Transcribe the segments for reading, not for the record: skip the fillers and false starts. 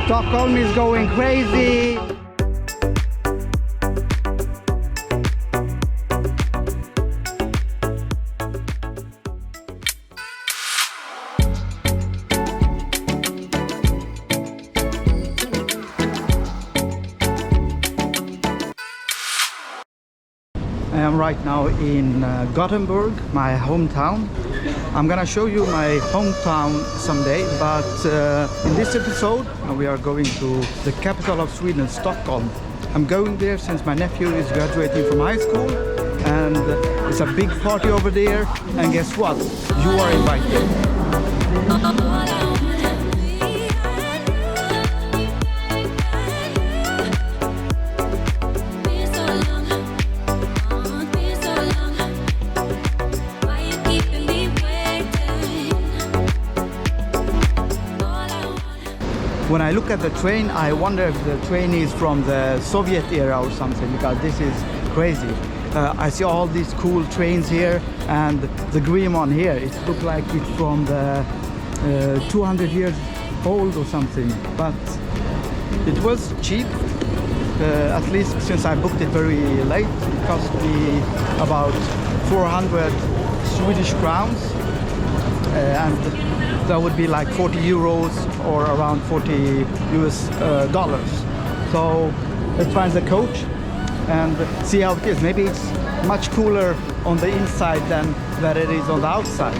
Stockholm is going crazy. I am right now in Gothenburg, my hometown. I'm gonna show you my hometown someday, but in this episode we are going to the capital of Sweden, Stockholm. I'm going there since my nephew is graduating from high school, and it's a big party over there, and guess what? You are invited. When I look at the train, I wonder if the train is from the Soviet era or something, because this is crazy. I see all these cool trains here, and the green one here, it looks like it's from the 200 years old or something, but it was cheap, at least since I booked it very late. It cost me about 400 Swedish crowns, and that would be like 40 euros or around 40 US dollars. So let's find the coach and see how it is. Maybe it's much cooler on the inside than that it is on the outside.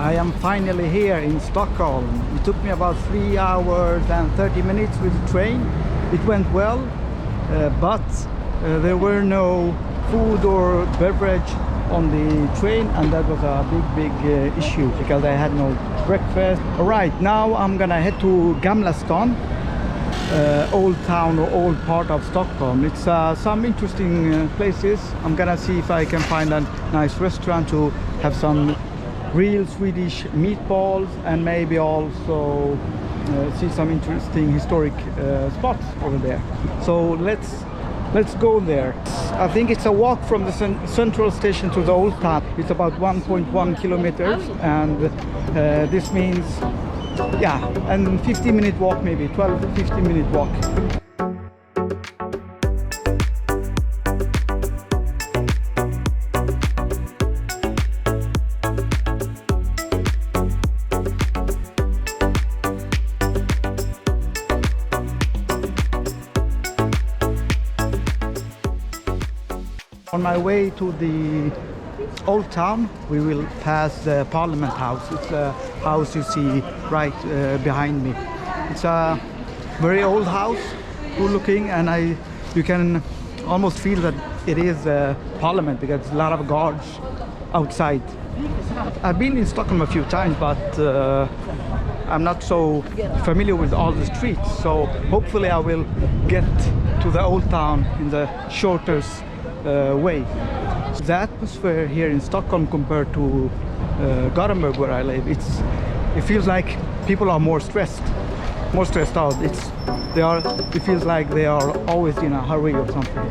I am finally here in Stockholm. It took me about 3 hours and 30 minutes with the train. It went well, but there were no food or beverage on the train, and that was a big issue because I had no breakfast. All right, now I'm gonna head to Gamla Stan, old town or old part of Stockholm. It's some interesting places. I'm gonna see if I can find a nice restaurant to have some real Swedish meatballs, and maybe also see some interesting historic spots over there. So let's go there. I think it's a walk from the central station to the old town. It's about 1.1 kilometers, and this means, yeah, and 15-minute walk, maybe 12-15-minute walk. On my way to the old town, we will pass the Parliament House. It's a house you see right behind me. It's a very old house, cool looking, and you can almost feel that it is Parliament because there's a lot of guards outside. I've been in Stockholm a few times, but I'm not so familiar with all the streets, so hopefully I will get to the old town in the shortest way. The atmosphere here in Stockholm compared to Gothenburg, where I live, it feels like people are more stressed out. It feels like they are always in a hurry or something.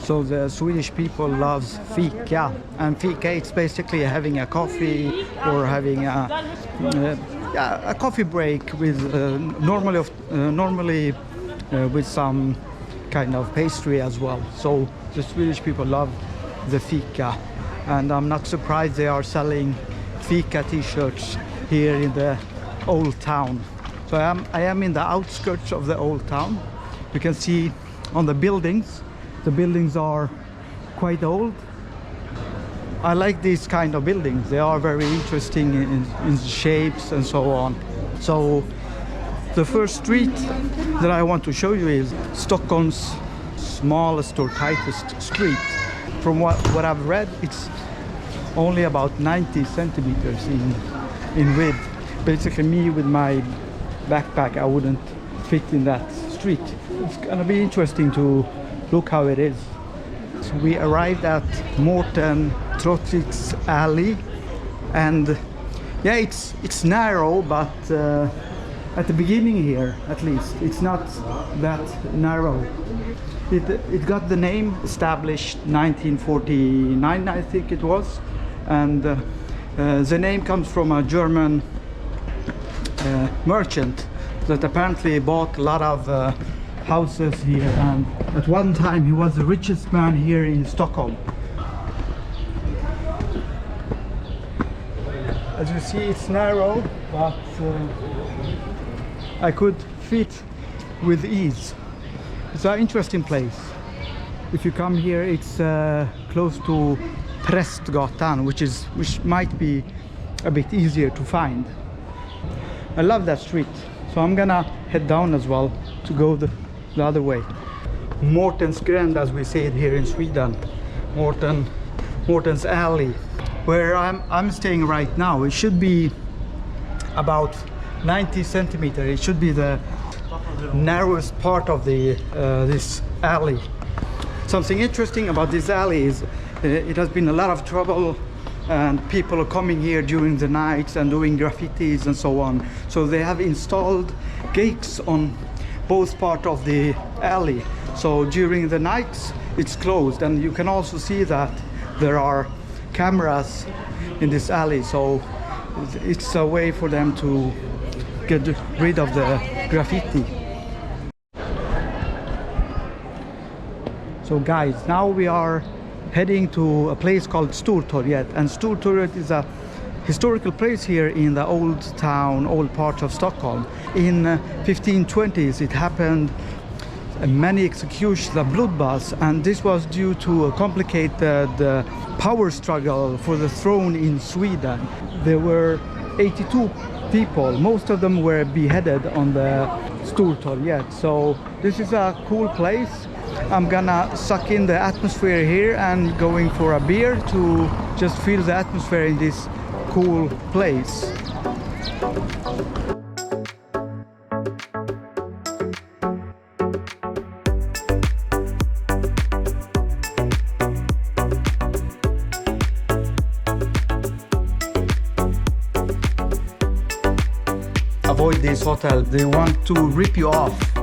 So the Swedish people loves fika, and fika it's basically having a coffee or having a yeah, a coffee break with normally with some kind of pastry as well. So the Swedish people love the fika, and I'm not surprised they are selling fika t-shirts here in the old town. So I am in the outskirts of the old town. You can see on the buildings are quite old. I like these kind of buildings. They are very interesting in shapes and so on. So the first street that I want to show you is Stockholm's smallest or tightest street. From what I've read, it's only about 90 centimeters in width. Basically, me with my backpack, I wouldn't fit in that street. It's gonna be interesting to look how it is. So we arrived at Mårten Trotzigs alley, and yeah, it's narrow, but at the beginning here, at least, it's not that narrow. It got the name established 1949, I think it was, and the name comes from a German merchant that apparently bought a lot of houses here, and at one time he was the richest man here in Stockholm. As you see, it's narrow, but I could fit with ease. It's an interesting place. If you come here, it's close to Prästgatan, which might be a bit easier to find. I love that street, so I'm gonna head down as well to go the other way. Mårtens gränd, as we say it here in Sweden. Mårten's alley, where I'm staying right now. It should be about 90 centimeters. It should be the narrowest part of the this alley. Something interesting about this alley is it has been a lot of trouble, and people are coming here during the nights and doing graffitis and so on. So they have installed gates on both parts of the alley. So during the nights it's closed, and you can also see that there are cameras in this alley. So it's a way for them to get rid of the graffiti. So guys, now we are heading to a place called Stortorget, and Stortorget is a historical place here in the old town, old part of Stockholm. In 1520s it happened many executions, a bloodbath, and this was due to a complicated power struggle for the throne in Sweden. There were 82 people, most of them were beheaded on the Stortorget. So this is a cool place. I'm gonna suck in the atmosphere here and going for a beer to just feel the atmosphere in this cool place. Avoid this hotel. They want to rip you off.